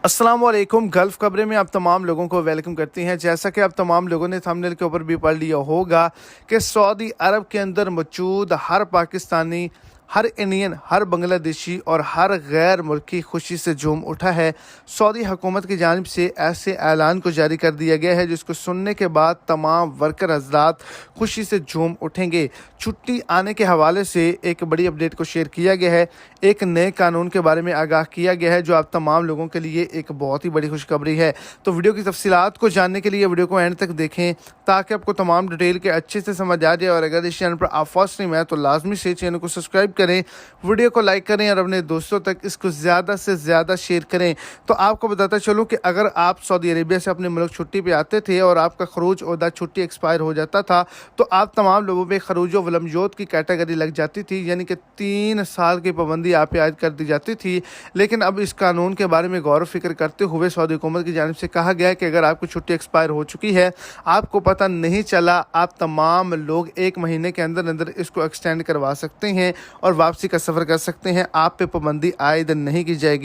अस्सलाम वालेकुम। गल्फ़ खबरें में आप तमाम लोगों को वेलकम करती हैं। जैसा कि आप तमाम लोगों ने थंबनेल के ऊपर भी पढ़ लिया होगा कि सऊदी अरब के अंदर मौजूद हर पाकिस्तानी, हर इंडियन, हर बांग्लादेशी और हर गैर मुल्की खुशी से झूम उठा है। सऊदी हुकूमत की जानिब से ऐसे ऐलान को जारी कर दिया गया है जिसको सुनने के बाद तमाम वर्कर हज़रात खुशी से झूम उठेंगे। छुट्टी आने के हवाले से एक बड़ी अपडेट को शेयर किया गया है। एक नए कानून के बारे में आगाह किया गया है जो आप तमाम लोगों के लिए एक बहुत ही बड़ी खुशखबरी है। तो वीडियो की तफसीलात को जानने के लिए वीडियो को एंड तक देखें ताकि आपको तमाम डिटेल के अच्छे से समझ आ जाए। और अगर इस चैनल पर आप फर्स्ट टाइम है तो लाजमी से चैनल को सब्सक्राइब करें, वीडियो को लाइक करें और अपने दोस्तों तक इसको ज़्यादा से ज़्यादा शेयर करें। तो आपको बताता चलूँ कि अगर आप सऊदी अरेबिया से अपने मुल्क छुट्टी पे आते थे और आपका खरूज ओदा छुट्टी एक्सपायर हो जाता था तो आप तमाम लोगों पे खरूज वलमजोत की कैटेगरी लग जाती थी, यानी कि 3 साल की पाबंदी आप पे आयद कर दी जाती थी। लेकिन अब इस कानून के बारे में गौर फिक्र करते हुए सऊदी हुकूमत की जानिब से कहा गया है कि अगर आपकी छुट्टी एक्सपायर हो चुकी है, आपको पता नहीं चला, आप तमाम लोग 1 महीने के अंदर अंदर इसको एक्सटेंड करवा सकते हैं और वापसी का सफ़र कर सकते हैं। आप पे पाबंदी आयद नहीं की जाएगी।